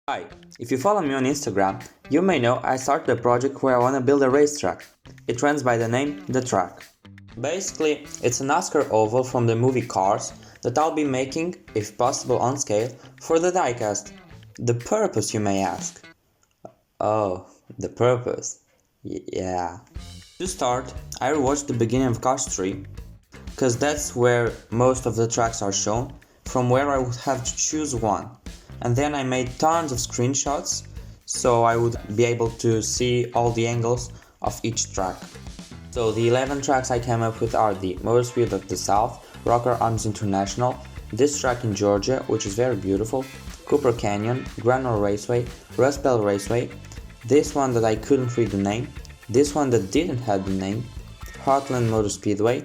Hi, if you follow me on Instagram, you may know I started a project where I want to build a racetrack. It runs by the name The Track. Basically, it's a NASCAR oval from the movie Cars that I'll be making, if possible on scale, for the diecast. The purpose, you may ask? Oh, the purpose. Yeah. To start, I rewatched the beginning of Cars 3, because that's where most of the tracks are shown, from where I would have to choose one. And then I made tons of screenshots, so I would be able to see all the angles of each track. So the 11 tracks I came up with are the Motorspeed of the South, Rocker Arms International, this track in Georgia, which is very beautiful, Cooper Canyon, Granor Raceway, Rust Belt Raceway, this one that I couldn't read the name, this one that didn't have the name, Heartland Motor Speedway,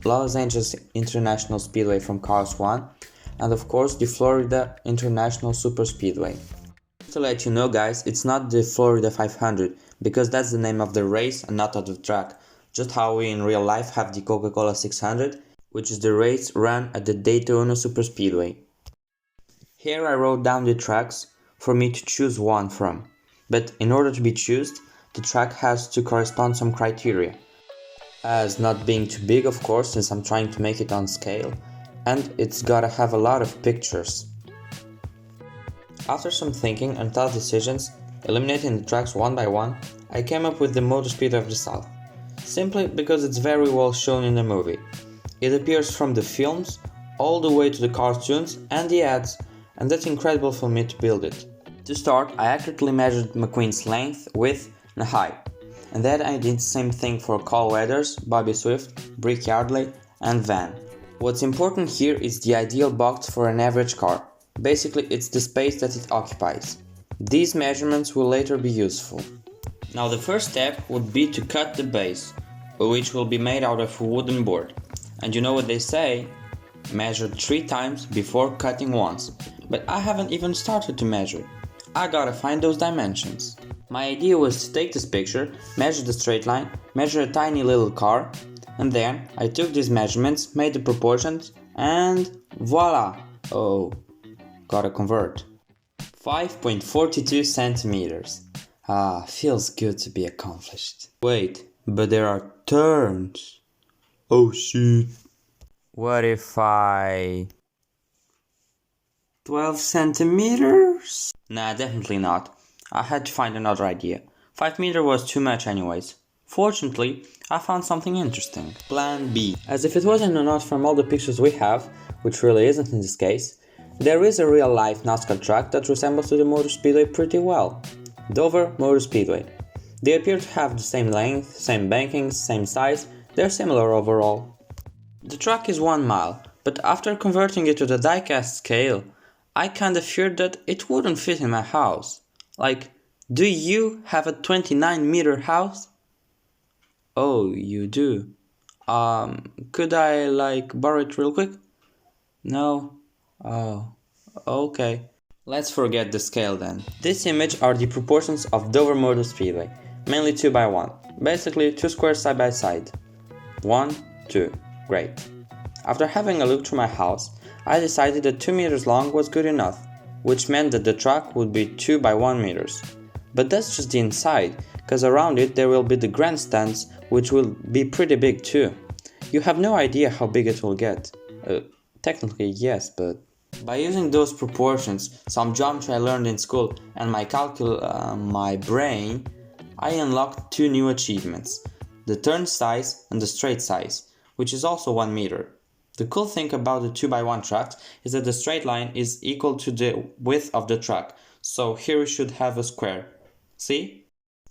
Los Angeles International Speedway from Cars 1, and of course the Florida International Super Speedway. To let you know guys, it's not the Florida 500, because that's the name of the race and not of the track, just how we in real life have the Coca-Cola 600, which is the race run at the Daytona Super Speedway. Here I wrote down the tracks for me to choose one from, but in order to be chosen, the track has to correspond some criteria. As not being too big of course, since I'm trying to make it on scale, and it's gotta have a lot of pictures. After some thinking and tough decisions, eliminating the tracks one by one, I came up with the Motorspeed of the South, simply because it's very well shown in the movie. It appears from the films, all the way to the cartoons and the ads, and that's incredible for me to build it. To start, I accurately measured McQueen's length, width and height, and then I did the same thing for Carl Weathers, Bobby Swift, Brick Yardley and Van. What's important here is the ideal box for an average car. Basically, it's the space that it occupies. These measurements will later be useful. Now the first step would be to cut the base, which will be made out of a wooden board. And you know what they say? Measure 3 times before cutting once. But I haven't even started to measure. I gotta find those dimensions. My idea was to take this picture, measure the straight line, measure a tiny little car, and then I took these measurements, made the proportions, and voila! Oh, gotta convert. 5.42 centimeters. Ah, feels good to be accomplished. Wait, but there are turns. Oh shit. What if I... 12 centimeters? Nah, definitely not. I had to find another idea. 5 meters was too much anyways. Fortunately, I found something interesting. Plan B. As if it wasn't enough from all the pictures we have, which really isn't in this case, there is a real-life NASCAR track that resembles to the Motor Speedway pretty well. Dover Motor Speedway. They appear to have the same length, same bankings, same size, they're similar overall. The track is 1 mile, but after converting it to the diecast scale, I kinda feared that it wouldn't fit in my house. Like, do you have a 29-meter house? Oh, you do? Could I, borrow it real quick? No? Oh, okay. Let's forget the scale then. This image are the proportions of Dover Motor Speedway, mainly 2 by 1, basically 2 squares side by side. 1, 2, great. After having a look through my house, I decided that 2 meters long was good enough, which meant that the track would be 2 by 1 meters. But that's just the inside, cause around it there will be the grandstands, which will be pretty big too. You have no idea how big it will get. Technically yes, but... By using those proportions, some geometry I learned in school, and my brain, I unlocked 2 new achievements. The turn size and the straight size, which is also 1 meter. The cool thing about the 2 by 1 tracks is that the straight line is equal to the width of the track, so here we should have a square. See?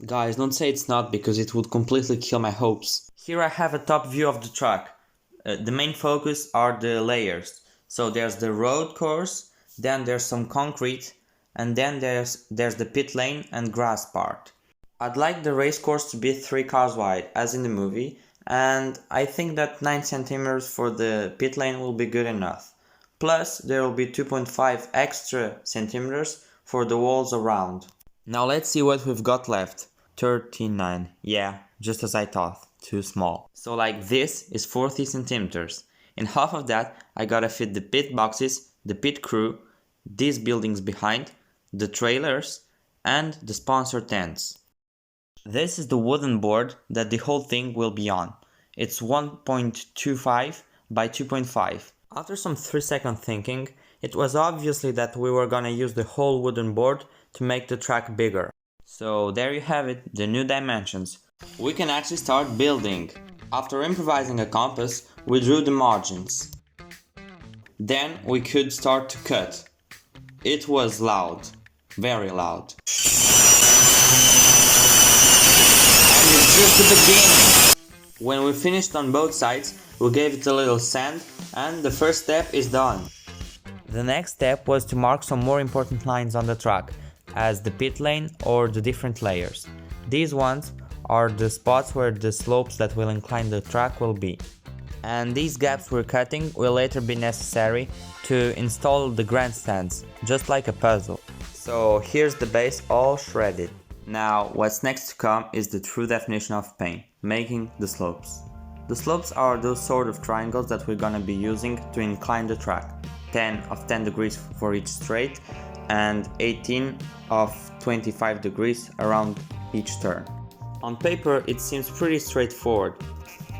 Guys, don't say it's not, because it would completely kill my hopes. Here I have a top view of the track. The main focus are the layers. So there's the road course, then there's some concrete, and then there's the pit lane and grass part. I'd like the race course to be 3 cars wide, as in the movie, and I think that 9 centimeters for the pit lane will be good enough. Plus, there will be 2.5 extra centimeters for the walls around. Now let's see what we've got left. 39. Yeah, just as I thought. Too small. So like this is 40 centimeters. In half of that, I gotta fit the pit boxes, the pit crew, these buildings behind, the trailers, and the sponsor tents. This is the wooden board that the whole thing will be on. It's 1.25 by 2.5. After some 3-second thinking, it was obviously that we were gonna use the whole wooden board to make the track bigger. So there you have it, the new dimensions. We can actually start building. After improvising a compass, we drew the margins. Then we could start to cut. It was loud, very loud. And it's just the beginning! When we finished on both sides, we gave it a little sand, and the first step is done. The next step was to mark some more important lines on the track, as the pit lane or the different layers. These ones are the spots where the slopes that will incline the track will be. And these gaps we're cutting will later be necessary to install the grandstands, just like a puzzle. So here's the base all shredded. Now what's next to come is the true definition of paint, making the slopes. The slopes are those sort of triangles that we're gonna be using to incline the track. 10 of 10 degrees for each straight and 18 of 25 degrees around each turn. On paper it seems pretty straightforward.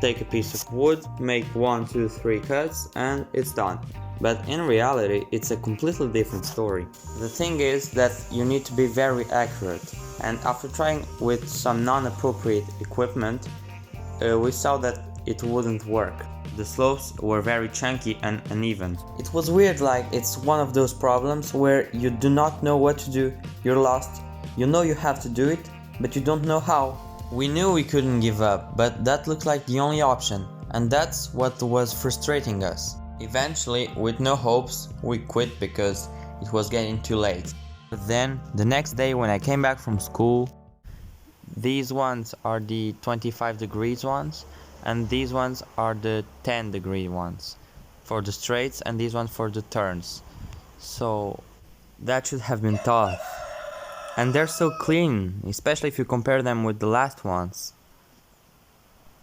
Take a piece of wood, make 1, 2, 3 cuts and it's done. But in reality it's a completely different story. The thing is that you need to be very accurate, and after trying with some non-appropriate equipment, we saw that it wouldn't work. The slopes were very chunky and uneven. It was weird, like it's one of those problems where you do not know what to do, you're lost, you know you have to do it, but you don't know how. We knew we couldn't give up, but that looked like the only option, and that's what was frustrating us. Eventually, with no hopes, we quit because it was getting too late. But then, the next day when I came back from school, these ones are the 25 degrees ones, and these ones are the 10 degree ones for the straights, and these ones for the turns. So that should have been tough. And they're so clean, especially if you compare them with the last ones.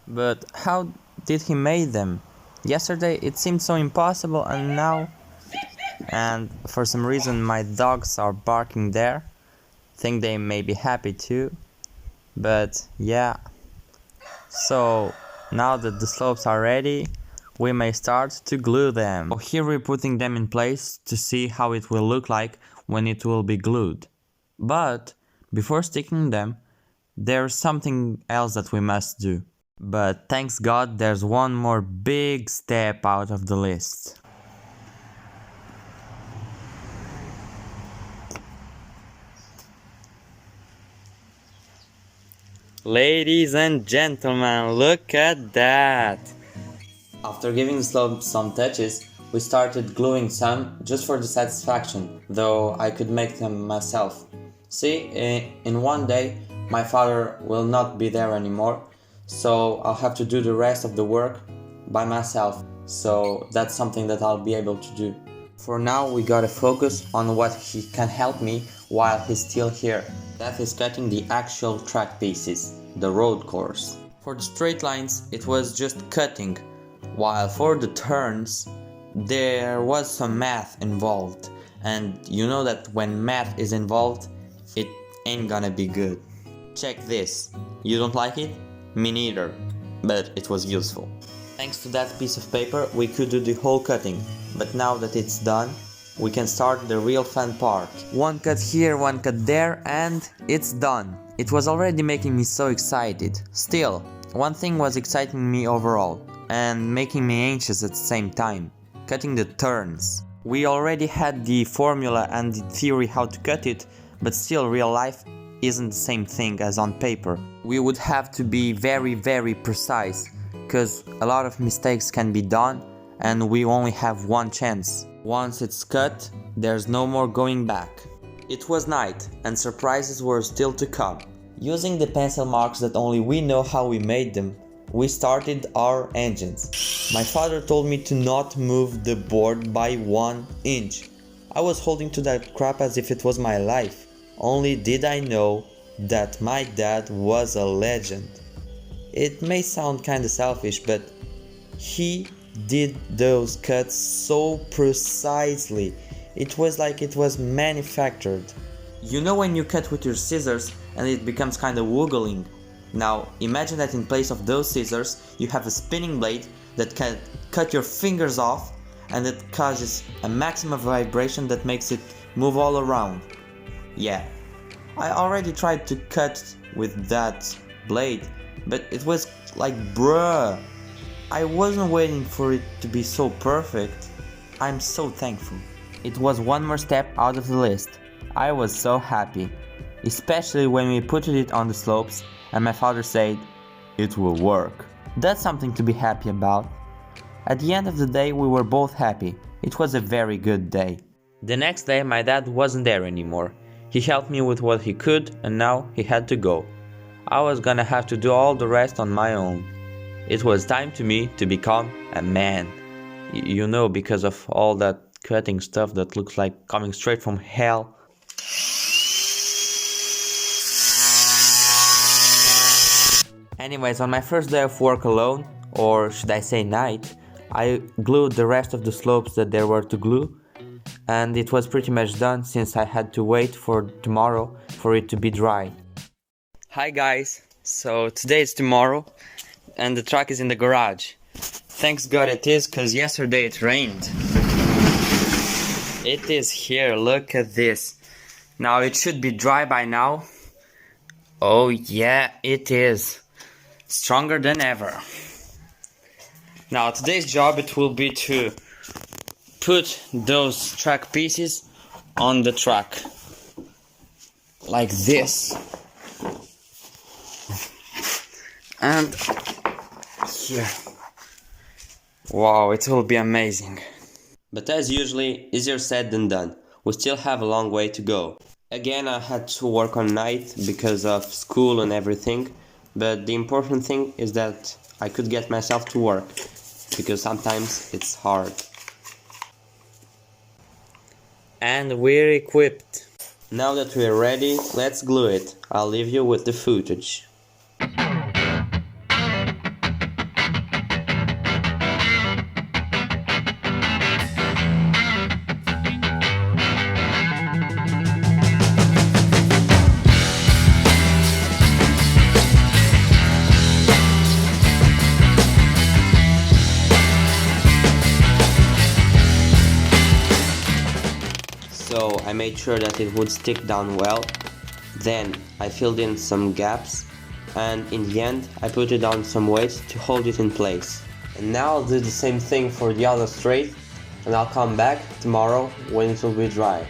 But how did he make them? Yesterday it seemed so impossible, and now... And for some reason my dogs are barking there. Think they may be happy too. But yeah. So now that the slopes are ready, we may start to glue them. So here we're putting them in place to see how it will look like when it will be glued. But before sticking them, there's something else that we must do. But thanks God, there's one more big step out of the list. Ladies and gentlemen, look at that! After giving the slope some touches, we started gluing some just for the satisfaction, though I could make them myself. See, in one day my father will not be there anymore, so I'll have to do the rest of the work by myself, so that's something that I'll be able to do. For now we gotta focus on what he can help me while he's still here. That is cutting the actual track pieces, the road course. For the straight lines it was just cutting, while for the turns there was some math involved, and you know that when math is involved it ain't gonna be good. Check this. You don't like it? Me neither, but it was useful. Thanks to that piece of paper we could do the whole cutting, but now that it's done, we can start the real fun part. One cut here, one cut there, and it's done. It was already making me so excited. Still, one thing was exciting me overall, and making me anxious at the same time. Cutting the turns. We already had the formula and the theory how to cut it, but still real life isn't the same thing as on paper. We would have to be very precise, because a lot of mistakes can be done and we only have one chance. Once it's cut, there's no more going back. It was night and surprises were still to come. Using the pencil marks that only we know how we made them, we started our engines. My father told me to not move the board by 1 inch. I was holding to that crap as if it was my life. Only did I know that my dad was a legend. It may sound kinda selfish, but he did those cuts so precisely. It was like it was manufactured. You know when you cut with your scissors and it becomes kinda wiggling? Now imagine that in place of those scissors you have a spinning blade that can cut your fingers off and it causes a maximum vibration that makes it move all around. Yeah, I already tried to cut with that blade, but it was like bruh. I wasn't waiting for it to be so perfect. I'm so thankful. It was one more step out of the list. I was so happy, especially when we put it on the slopes and my father said, "It will work." That's something to be happy about. At the end of the day we were both happy. It was a very good day. The next day my dad wasn't there anymore. He helped me with what he could and now he had to go. I was gonna have to do all the rest on my own. It was time to me to become a man. You know, because of all that cutting stuff that looks like coming straight from hell. Anyways, on my first day of work alone, or should I say night, I glued the rest of the slopes that there were to glue, and it was pretty much done since I had to wait for tomorrow for it to be dry. Hi guys, so today is tomorrow and the truck is in the garage. Thanks God it is, cause yesterday it rained. It is here, look at this. Now it should be dry by now. Oh yeah, it is. Stronger than ever. Now today's job it will be to put those track pieces on the truck. Like this. And here. Wow, it will be amazing. But as usually, easier said than done. We still have a long way to go. Again, I had to work on night because of school and everything. But the important thing is that I could get myself to work. Because sometimes it's hard. And we're equipped. Now that we're ready, let's glue it. I'll leave you with the footage. So I made sure that it would stick down well. Then I filled in some gaps and in the end I put it on some weights to hold it in place. And now I'll do the same thing for the other straight and I'll come back tomorrow when it will be dry.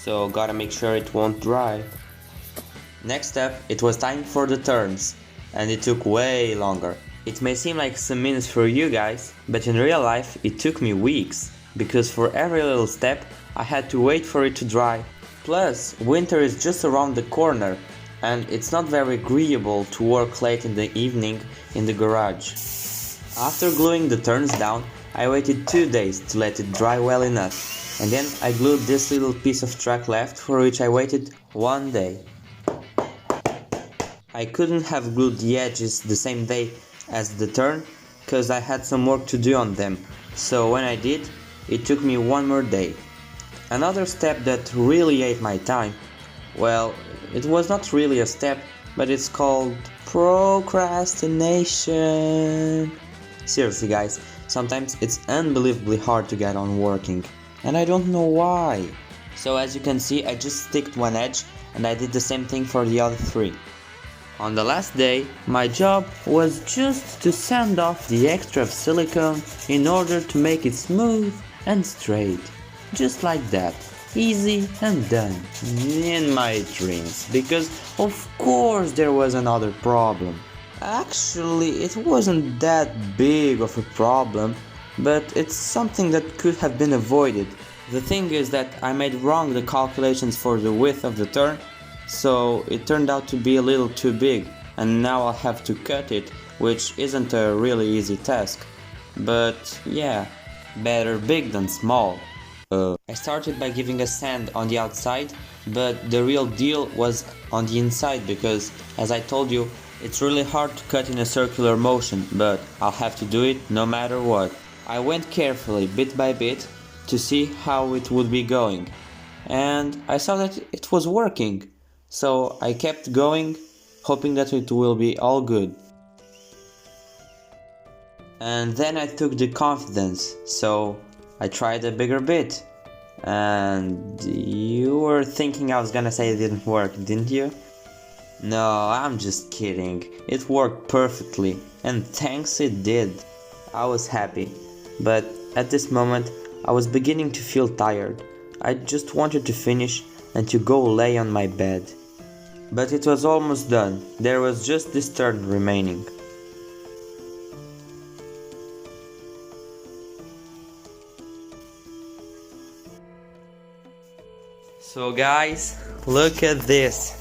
So gotta make sure it won't dry. Next step, it was time for the turns, and it took way longer. It may seem like some minutes for you guys, but in real life it took me weeks, because for every little step I had to wait for it to dry. Plus, winter is just around the corner, and it's not very agreeable to work late in the evening in the garage. After gluing the turns down, I waited 2 days to let it dry well enough. And then I glued this little piece of track left, for which I waited 1 day. I couldn't have glued the edges the same day as the turn, cause I had some work to do on them, so when I did, it took me 1 more day. Another step that really ate my time, well, it was not really a step, but it's called procrastination. Seriously guys, sometimes it's unbelievably hard to get on working. And I don't know why. So as you can see, I just sticked one edge and I did the same thing for the other 3. On the last day, my job was just to sand off the extra of silicone in order to make it smooth and straight. Just like that. Easy and done. In my dreams. Because of course there was another problem. Actually, it wasn't that big of a problem. But it's something that could have been avoided. The thing is that I made wrong the calculations for the width of the turn, so it turned out to be a little too big, and now I'll have to cut it, which isn't a really easy task. But yeah, better big than small. I started by giving a sand on the outside But the real deal was on the inside because, as I told you, it's really hard to cut in a circular motion, but I'll have to do it no matter what. I went carefully, bit by bit, to see how it would be going. And I saw that it was working. So I kept going, hoping that it will be all good. And then I took the confidence, so I tried a bigger bit. And you were thinking I was gonna say it didn't work, didn't you? No, I'm just kidding. It worked perfectly, and thanks it did. I was happy, but at this moment I was beginning to feel tired. I just wanted to finish and to go lay on my bed. But it was almost done. There was just this turn remaining. So guys, look at this.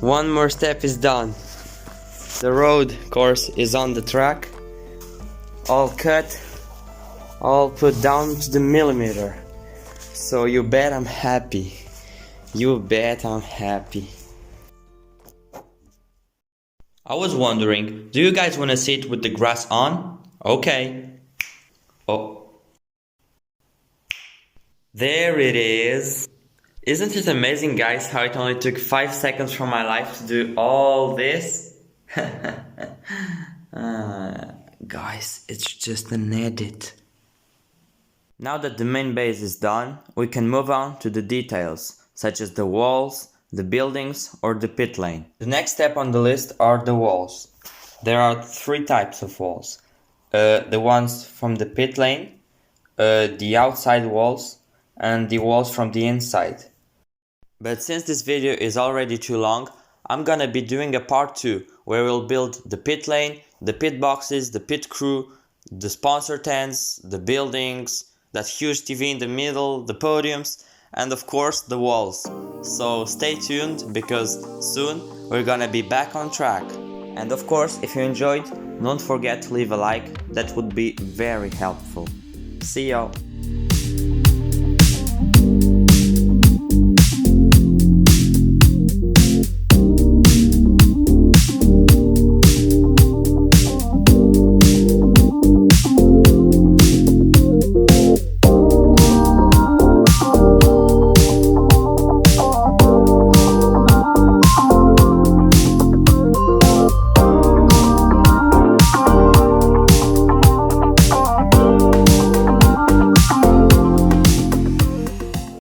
One more step is done. The road course is on the track. All cut, all put down to the millimeter. So you bet I'm happy. You bet I'm happy. I was wondering, do you guys want to sit with the grass on? Okay. Oh. There it is. Isn't it amazing, guys, how it only took 5 seconds from my life to do all this? Guys, it's just an edit. Now that the main base is done, we can move on to the details, such as the walls, the buildings, or the pit lane. The next step on the list are the walls. There are 3 types of walls. The ones from the pit lane, the outside walls, and the walls from the inside. But since this video is already too long, I'm gonna be doing a part 2 where we'll build the pit lane, the pit boxes, the pit crew, the sponsor tents, the buildings, that huge TV in the middle, the podiums, and of course the walls. So stay tuned because soon we're gonna be back on track. And of course, if you enjoyed, don't forget to leave a like, that would be very helpful. See y'all!